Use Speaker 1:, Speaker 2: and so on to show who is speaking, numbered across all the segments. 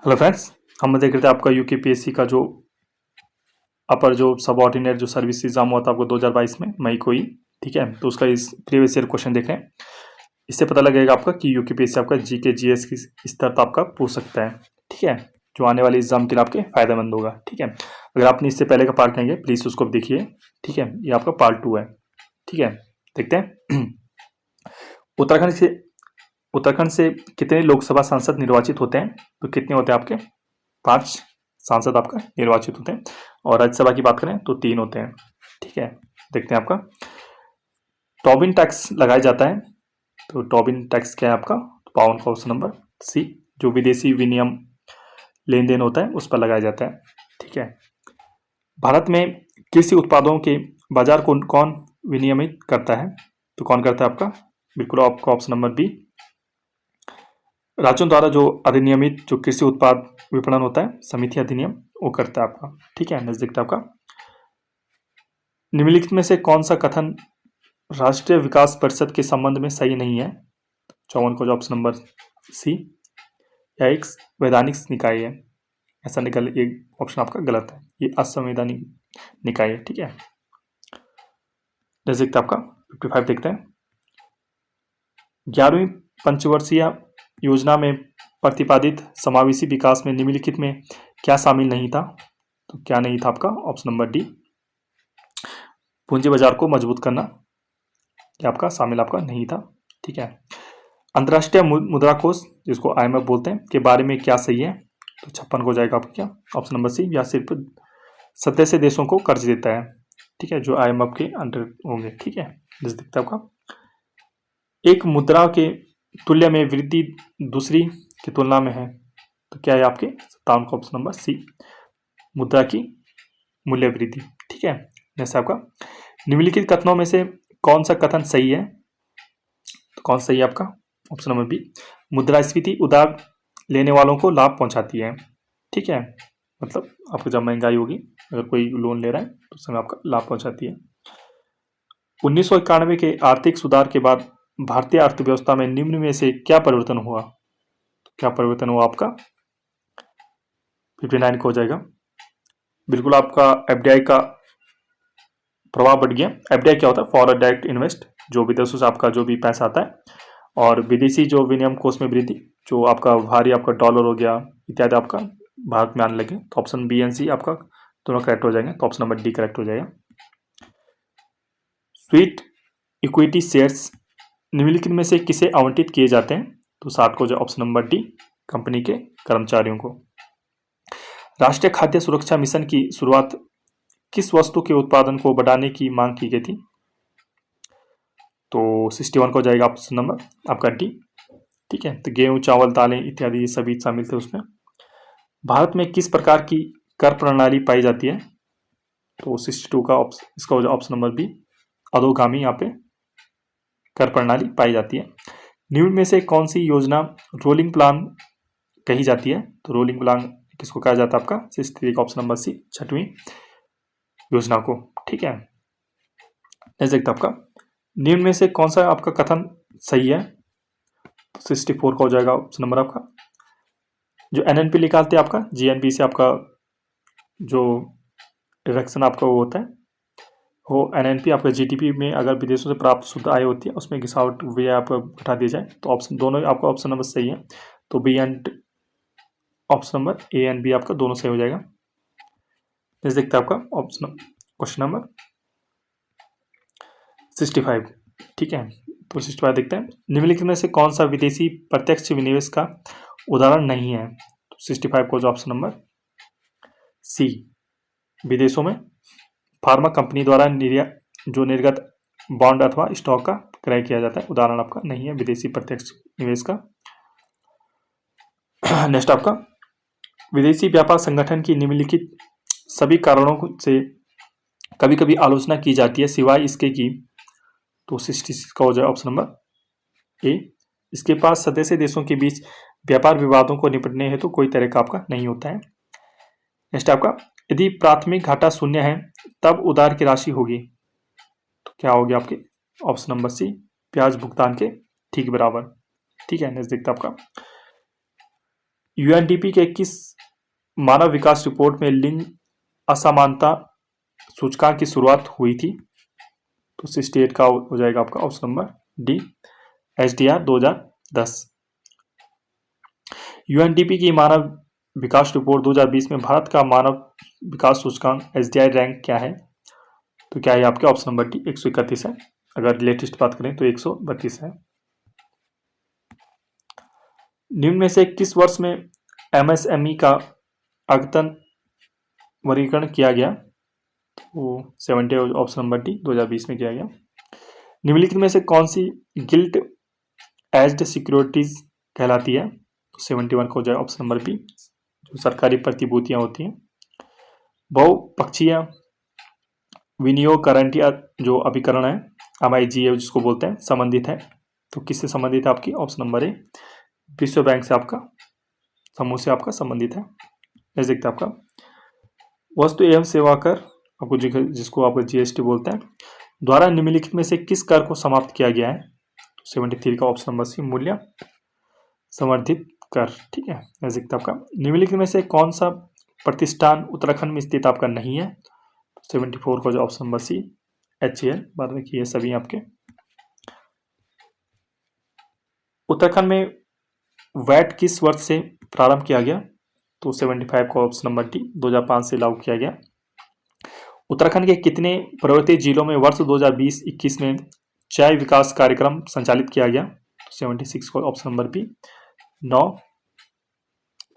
Speaker 1: Hello friends, हम देख रहे थे आपका यूकेपीएससी का जो अपर जो सबऑर्डिनेट जो सर्विस एग्जाम हुआ था आपको 2022 में मई को ही। ठीक है, तो उसका इस प्रीवियस ईयर क्वेश्चन देखें। इससे पता लगेगा आपका कि यूकेपीएससी आपका जीके जीएस की स्तर तो आपका पूछ सकता है। ठीक है, जो आने वाले एग्जाम के लिए आपके फायदेमंद होगा। ठीक है, अगर आपने इससे पहले का पार्ट नहीं है प्लीज उसको देखिए। ठीक है, ये आपका पार्ट 2 है। ठीक है, देखते हैं। उत्तराखंड से उत्तराखंड से कितने लोकसभा सांसद निर्वाचित होते हैं? तो कितने होते हैं आपके? 5 सांसद आपका निर्वाचित होते हैं। और राज्यसभा की बात करें तो 3 होते हैं। ठीक है, देखते हैं आपका टोबिन टैक्स लगाया जाता है। तो टोबिन टैक्स क्या है आपका? 52 का ऑप्शन नंबर सी, जो विदेशी विनिमय लेन देन होता है उस पर लगाया जाता है। ठीक है, भारत में कृषि उत्पादों के बाजार को कौन विनियमित करता है? तो कौन करता है आपका? बिल्कुल आपका ऑप्शन नंबर बी, राज्यों द्वारा जो अधिनियमित जो कृषि उत्पाद विपणन होता है समिति अधिनियम, वो करता है आपका। ठीक है, नजदीक आपका निम्नलिखित में से कौन सा कथन राष्ट्रीय विकास परिषद के संबंध में सही नहीं है? 54 का ऑप्शन नंबर सी, या एक वैधानिक निकाय है। ऐसा निकल एक ऑप्शन आपका गलत है, ये असंवैधानिक निकाय है। ठीक है, नजदीक आपका 55 देखते हैं। 11वीं पंचवर्षीय योजना में प्रतिपादित समावेशी विकास में निम्नलिखित में क्या शामिल नहीं था? तो क्या नहीं था आपका? ऑप्शन नंबर डी, पूंजी बाजार को मजबूत करना, ये आपका शामिल आपका नहीं था। ठीक है, अंतर्राष्ट्रीय मुद्रा कोष जिसको आईएमएफ बोलते हैं के बारे में क्या सही है? तो 56 को जाएगा आपका क्या? ऑप्शन नंबर सी, या सिर्फ सदस्य देशों को कर्ज देता है। ठीक है, जो आईएमएफ के अंडर होंगे। ठीक है, जैसे दिखता है आपका एक मुद्रा के तुल्य में वृद्धि दूसरी की तुलना में है। तो क्या है आपके? 57 का ऑप्शन नंबर सी, मुद्रा की मूल्य वृद्धि। ठीक है, जैसे आपका निम्नलिखित कथनों में से कौन सा कथन सही है? तो कौन सही है आपका? ऑप्शन नंबर बी, मुद्रास्फीति उधार लेने वालों को लाभ पहुंचाती है। ठीक है, मतलब आपको जब महंगाई होगी अगर कोई लोन ले रहा है तो उसमें आपका लाभ पहुंचाती है। 1991 के आर्थिक सुधार के बाद भारतीय अर्थव्यवस्था में निम्न में से क्या परिवर्तन हुआ? क्या परिवर्तन हुआ आपका? 59 को हो जाएगा। बिल्कुल आपका एफडीआई का प्रभाव बढ़ गया। एफडीआई क्या होता है? फॉरेन डायरेक्ट इन्वेस्ट, जो विदेशों से आपका जो भी पैसा आता है, और विदेशी जो विनिमय कोष में वृद्धि, जो आपका भारी आपका डॉलर हो गया इत्यादि आपका भारत में आने लगे। तो ऑप्शन बी एंड सी आपका दोनों करेक्ट हो जाएंगे। तो ऑप्शन नंबर डी करेक्ट हो जाएगा। स्वीट इक्विटी शेयर्स निम्नलिखित में से किसे आवंटित किए जाते हैं? तो 60 को जो ऑप्शन नंबर डी, कंपनी के कर्मचारियों को। राष्ट्रीय खाद्य सुरक्षा मिशन की शुरुआत किस वस्तु के उत्पादन को बढ़ाने की मांग की गई थी? तो 61 को जाएगा ऑप्शन नंबर आपका डी। ठीक है, तो गेहूं चावल दालें इत्यादि ये सभी शामिल थे उसमें। भारत में किस प्रकार की कर प्रणाली पाई जाती है? तो 62 का इसका हो जाए ऑप्शन नंबर बी, अधोगामी यहाँ पे कर प्रणाली पाई जाती है। निम्न में से कौन सी योजना रोलिंग प्लान कही जाती है? तो रोलिंग प्लान किसको कहा जाता है आपका? 63 का ऑप्शन नंबर सी, 6वीं योजना को। ठीक है, नेक्स्ट आपका निम्न में से कौन सा आपका कथन सही है? 64 का हो जाएगा ऑप्शन नंबर आपका। जो एनएनपी निकालते हैं आपका जीएनपी से आपका जो डिडक्शन आपका वो होता है, वो एनएनपी आपका जीडीपी में अगर विदेशों से प्राप्त शुद्ध आय होती है उसमें गिरावट व्यय आपका घटा दिया जाए तो ऑप्शन दोनों आपका ऑप्शन नंबर सही है। तो B and option number A and B आपका दोनों सही हो जाएगा। नेक्स्ट देखते हैं आपका ऑप्शन क्वेश्चन नंबर 65। ठीक है, तो 65 देखते हैं। निम्नलिखित में से कौन सा विदेशी प्रत्यक्ष विनिवेश का उदाहरण नहीं है? तो 65 को जो ऑप्शन नंबर सी, विदेशों में फार्मा कंपनी द्वारा जो निर्गत बॉन्ड अथवा स्टॉक का क्रय किया जाता है, उदाहरण आपका नहीं है विदेशी प्रत्यक्ष निवेश का। नेक्स्ट आपका विदेशी व्यापार संगठन की निम्नलिखित सभी कारणों से कभी कभी आलोचना की जाती है सिवाय इसके कि। तो 66 का हो जाए ऑप्शन नंबर ए, इसके पास सदस्य देशों के बीच व्यापार विवादों को निपटने हेतु कोई तरह का आपका नहीं होता है। नेक्स्ट आपका यदि प्राथमिक घाटा शून्य है तब उधार की राशि होगी, तो क्या होगी आपके? ऑप्शन नंबर सी, ब्याज भुगतान के ठीक बराबर। ठीक है, नेक्स्ट देखते आपका यूएनडीपी के किस मानव विकास रिपोर्ट में लिंग असमानता सूचकांक की शुरुआत हुई थी? तो 68 का हो जाएगा आपका option number D, SDR 2010। UNDP की मानव विकास रिपोर्ट 2020 में भारत का मानव विकास सूचकांक एसडीआई रैंक क्या है? तो क्या है आपके ऑप्शन नंबर डी 131 है। अगर लेटेस्ट बात करें तो 132 है। निम्न में से किस वर्ष में एमएसएमई का अद्यतन वर्गीकरण किया गया? तो 70 ऑप्शन नंबर डी 2020 में किया गया। निम्नलिखित में से कौन सी गिल्ट एज्ड सिक्योरिटीज कहलाती है? तो 71 को जाए ऑप्शन नंबर बी, जो सरकारी प्रतिभूतियां होती हैं। बहुपक्षीय विनियोग गारंटी जो अभिकरण है एमआईजीए जिसको बोलते हैं, संबंधित है। तो किससे संबंधित है आपकी? ऑप्शन नंबर ए, विश्व बैंक से आपका समूह से आपका संबंधित है। जैसे देखते हैं आपका वस्तु एवं सेवा कर आपको जिसको आपको जीएसटी बोलते हैं द्वारा निम्नलिखित में से किस कर को समाप्त किया गया है? तो 73 का ऑप्शन नंबर सी, मूल्य संवर्धित कर। ठीक है, जैसे देखते हैं आपका निम्नलिखित में से कौन सा प्रतिष्ठान उत्तराखंड में स्थित आपका नहीं है? 74 का जो ऑप्शन नंबर सी, एचएएल। बाद में ये सभी आपके उत्तराखंड में वैट किस वर्ष से प्रारंभ किया गया? तो 75 का ऑप्शन नंबर डी 2005 से लागू किया गया। उत्तराखंड के कितने पर्वतीय जिलों में वर्ष 2020-21 में चाय विकास कार्यक्रम संचालित किया गया? 76 का ऑप्शन नंबर बी 9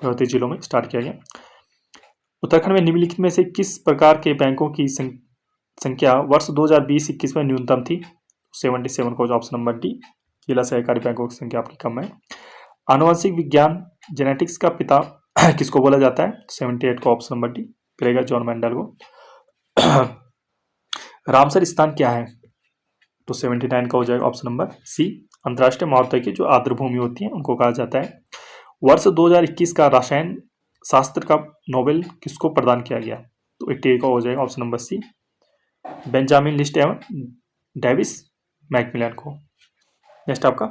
Speaker 1: पर्वतीय जिलों में स्टार्ट किया गया। उत्तराखंड में निम्नलिखित में से किस प्रकार के बैंकों की संख्या वर्ष 2020-21 में न्यूनतम थी? 77 का ऑप्शन नंबर डी, जिला सहकारी बैंकों की संख्या आपकी कम है। आनुवंशिक विज्ञान जेनेटिक्स का पिता किसको बोला जाता है? 78 का option number D, Gregor John Mendel को। रामसर स्थान क्या है? तो 79 का हो जाएगा ऑप्शन नंबर सी, अंतर्राष्ट्रीय मानवता की जो आर्द्रभूमि होती है उनको कहा जाता है। वर्ष 2021 का रसायन शास्त्र का नोबेल किसको प्रदान किया गया? तो 88 का हो जाएगा option number C, Benjamin List एवं डेविस मैकमिलन को। नेक्स्ट आपका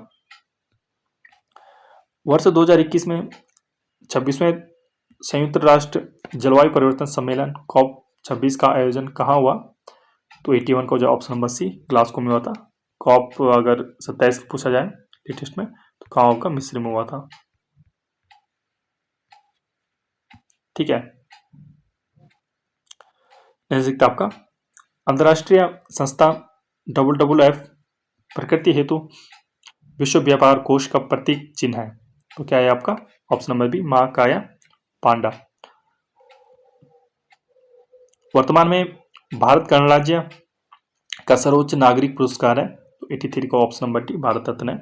Speaker 1: वर्ष 2021 में 26वें संयुक्त राष्ट्र जलवायु परिवर्तन सम्मेलन कॉप 26 का आयोजन कहाँ हुआ? तो 81 का जो ऑप्शन नंबर सी, ग्लासगो में हुआ था। कॉप अगर 27 पूछा जाए लेटेस्ट में तो कहाँ होगा? मिस्र में हुआ था। ठीक है, नेक्स्ट आपका अंतर्राष्ट्रीय संस्था WWF प्रकृति हेतु विश्व व्यापार कोष का प्रतीक चिन्ह है। तो क्या है आपका? ऑप्शन नंबर बी, मां काया पांडा। वर्तमान में भारत गणराज्य का सर्वोच्च नागरिक पुरस्कार है। तो 83 का option number D, Bharat Ratna है।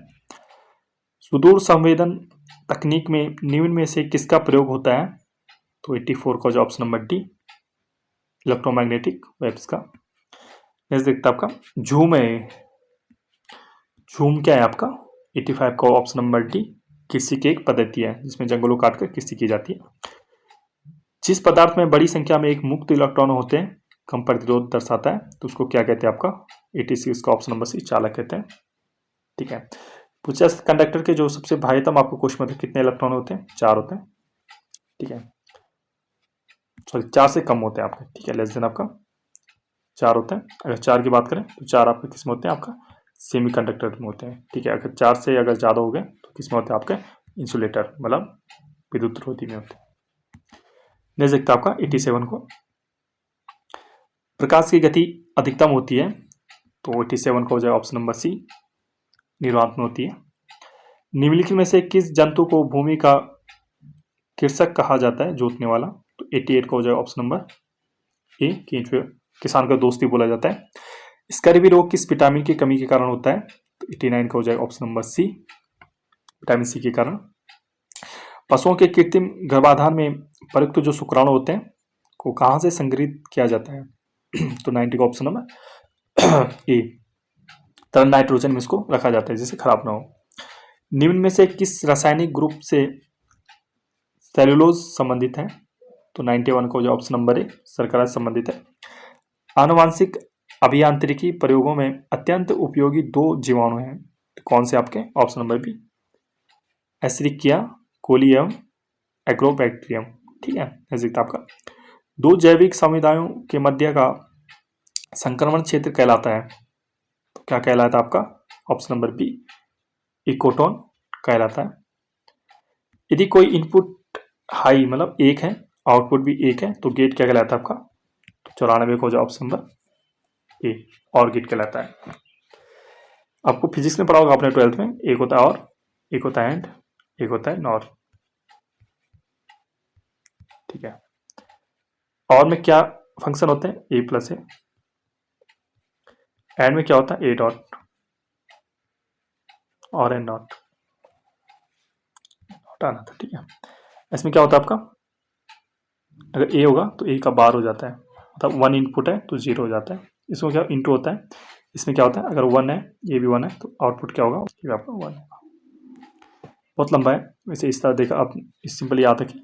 Speaker 1: सुदूर संवेदन तकनीक में निम्न में से किसका प्रयोग होता है? तो 84 का जो option number D, electromagnetic waves का। नेक्स्ट देखते हैं आपका झूम है। झूम क्या है आपका? 85 का ऑप्शन नंबर डी, कृषि की एक पद्धति है जिसमें जंगलों काटकर कृषि की जाती है। जिस पदार्थ में बड़ी संख्या में एक मुक्त इलेक्ट्रॉन होते हैं कम प्रतिरोध दर्शाता है, तो उसको क्या कहते हैं आपका? 86 का ऑप्शन नंबर सी, चालक कहते हैं। ठीक है, पूछा कंडक्टर के जो सबसे भारीतम आपको क्वेश्चन में कितने इलेक्ट्रॉन होते हैं? 4 होते हैं। ठीक है, सॉरी 4 से कम होते हैं आपके। ठीक है, लेस देन आपका 4 होते हैं। अगर 4 की बात करें तो 4 आपके किस में होते हैं? आपका सेमी कंडक्टर में होते हैं। ठीक है, अगर 4 से अगर ज़्यादा हो गए तो किस में होते हैं? आपके इंसुलेटर मतलब विद्युत रोधी में होते हैं। नेक्स्ट देखते हैं आपका 87 को प्रकाश की गति अधिकतम होती है। तो 87 का हो जाएगा ऑप्शन नंबर सी, निर्वात में होती है। निम्नलिखित में से किस जंतु को भूमि का कृषक कहा जाता है? जोतने वाला। तो 88 का हो जाएगा ऑप्शन नंबर ए, केंचुआ किसान का दोस्ती बोला जाता है। स्कर्वी रोग किस विटामिन की कमी के कारण होता है? तो 89 का हो जाएगा option number C, vitamin C के कारण। पशुओं के कृत्रिम गर्भाधान में प्रयुक्त जो शुक्राणु होते हैं को कहाँ से संग्रहित किया जाता है? तो 90 का ऑप्शन नंबर ए, तरल नाइट्रोजन में इसको रखा जाता है जिससे खराब ना हो। निम्न में से किस रासायनिक ग्रुप से सेलुलोज संबंधित है? तो 91 का जो ऑप्शन नंबर ए, शर्करा से संबंधित है। आनुवांशिक अभियांत्रिकी प्रयोगों में अत्यंत उपयोगी 2 जीवाणु हैं, तो कौन से आपके? ऑप्शन नंबर बी, एस्रिकिया कोली एवं एग्रोबैक्टीरियम, ठीक है, नजदीक था आपका। दो जैविक समुदायों के मध्य का संक्रमण क्षेत्र कहलाता है, तो क्या कहलाता है आपका? ऑप्शन नंबर बी, इकोटोन कहलाता है। यदि कोई इनपुट हाई मतलब एक है, आउटपुट भी एक है, तो गेट क्या कहलाता है आपका? 94 को जो ऑप्शन नंबर ए, और गेट कहलाता है। आपको फिजिक्स में पढ़ा होगा आपने 12th में, एक होता है और, एक होता है एंड, एक होता है नॉर, ठीक है। और में क्या फंक्शन होते हैं? ए प्लस ए। एंड में क्या होता है? ए डॉट और एन डॉट, हटाना था, ठीक है। इसमें क्या होता है आपका? अगर ए होगा तो ए का बार हो जाता है, मतलब 1 इनपुट है तो 0 हो जाता है। इसमें क्या इंटू होता है, इसमें क्या होता है? अगर 1 है, ये भी 1 है, तो आउटपुट क्या होगा? ये भी आपका 1 होगा। बहुत लंबा है वैसे, इस तरह देखा आप, इस सिंपल याद रखें,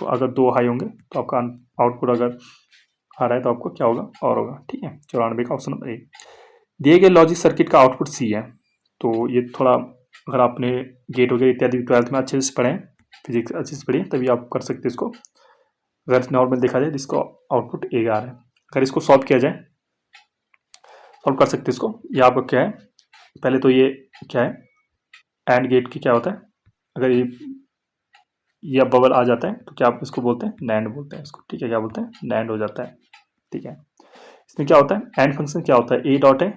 Speaker 1: अगर 2 हाई होंगे तो आपका आउटपुट अगर आ रहा है तो आपको क्या होगा? और होगा, ठीक है। 94 का ऑप्शन नंबर ए। दिए गए लॉजिक सर्किट का आउटपुट सी है, तो ये थोड़ा अगर आपने गेट वगैरह इत्यादि 12th में अच्छे से पढ़े, फिजिक्स अच्छे से पढ़िए, तभी आप कर सकते हैं इसको। अगर नॉर्मल देखा जाए जिसको आउटपुट ए आ रहा है, अगर इसको सॉल्व किया जाए, सॉल्व कर सकते हैं इसको। ये आपका क्या है? पहले तो ये क्या है? एंड गेट की क्या होता है? अगर ये बबल आ जाता है तो क्या आप इसको बोलते हैं? नैंड बोलते हैं इसको, ठीक है। क्या बोलते हैं? नैंड हो जाता है, ठीक है। इसमें क्या होता है? एंड फंक्शन क्या होता है? ए डॉट है,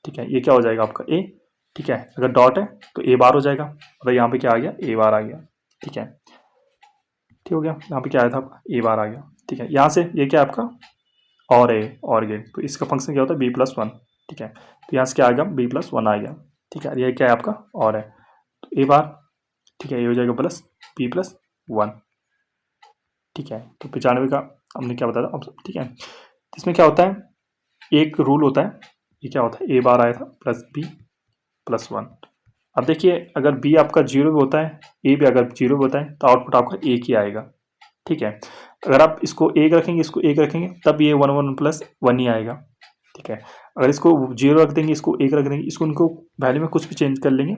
Speaker 1: ठीक है, ये क्या हो जाएगा आपका? ए, ठीक है। अगर डॉट है तो ए बार हो जाएगा, अगर यहाँ पे क्या आ गया? ए बार आ गया, ठीक है, ठीक हो गया। यहाँ पे क्या आया था आपका? ए बार आ गया, ठीक है। यहाँ से ये क्या है आपका? और ए, और गेट, तो इसका फंक्शन क्या होता है? बी प्लस वन, ठीक है। तो यहाँ से क्या आ गया? बी प्लस वन आ गया, ठीक है। ये क्या है आपका? और है, तो ए बार, ठीक है, ये हो जाएगा प्लस बी प्लस वन, ठीक है। तो 95 का हमने क्या बताया था, ठीक है। इसमें क्या होता है? एक रूल होता है, ये क्या होता है? ए बार आया था प्लस बी प्लस वन। अब देखिए, अगर बी आपका 0 भी होता है, ए भी अगर 0 भी होता है, तो आउटपुट आपका एक ही आएगा, ठीक है। अगर आप इसको एक रखेंगे, इसको एक रखेंगे, तब ये 1 1 प्लस 1 ही आएगा, ठीक है। अगर इसको 0 रख देंगे, इसको एक रख देंगे, इसको उनको वैल्यू में कुछ भी चेंज कर लेंगे,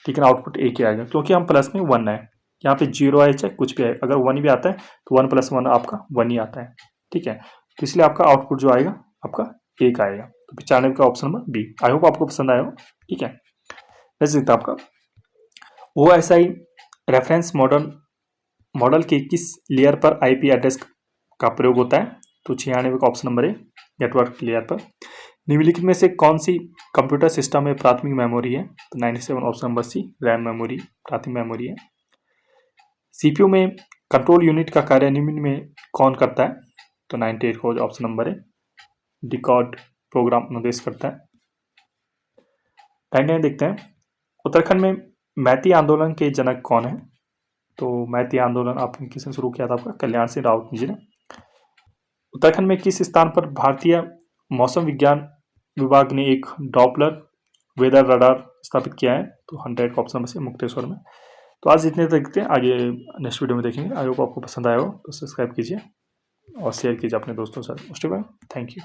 Speaker 1: लेकिन आउटपुट एक ही आएगा, क्योंकि हम प्लस में 1 है। यहाँ पे 0 आए चाहे कुछ भी आए, अगर 1 भी आता है तो 1 प्लस 1 आपका 1 ही आता है, ठीक है। तो इसलिए आपका आउटपुट जो आएगा आपका एक आएगा। तो 95 का option number B. I hope आपको पसंद आया हो, ठीक है। नेक्स्ट देखते हैं आपका, OSI रेफरेंस मॉडल के किस लेयर पर आईपी एड्रेस का प्रयोग होता है? तो 96 का ऑप्शन नंबर ए, नेटवर्क लेयर पर। निम्नलिखित में से कौन सी कंप्यूटर सिस्टम में प्राथमिक मेमोरी है? तो 97 option number C, RAM memory प्राथमिक मेमोरी है। सीपीयू में कंट्रोल यूनिट का कार्य निम्न में कौन करता है? तो 98 को ऑप्शन नंबर है, डिकोड प्रोग्राम निर्देश करता है। 99 देखते हैं, उत्तराखंड में मैती आंदोलन के जनक कौन है? तो मैती आंदोलन आपने किसने शुरू किया था? आपका कल्याण सिंह राउत जी ने। उत्तराखंड में किस स्थान पर भारतीय मौसम विज्ञान विभाग ने एक डॉपलर वेदर रडार स्थापित किया है? तो 100 का ऑप्शन नंबर सी, मुक्तेश्वर में। तो आज इतने देखते हैं, आगे नेक्स्ट वीडियो में देखेंगे। आई होप आपको पसंद आया हो, तो सब्सक्राइब कीजिए और शेयर कीजिए अपने दोस्तों के साथ। Thank you.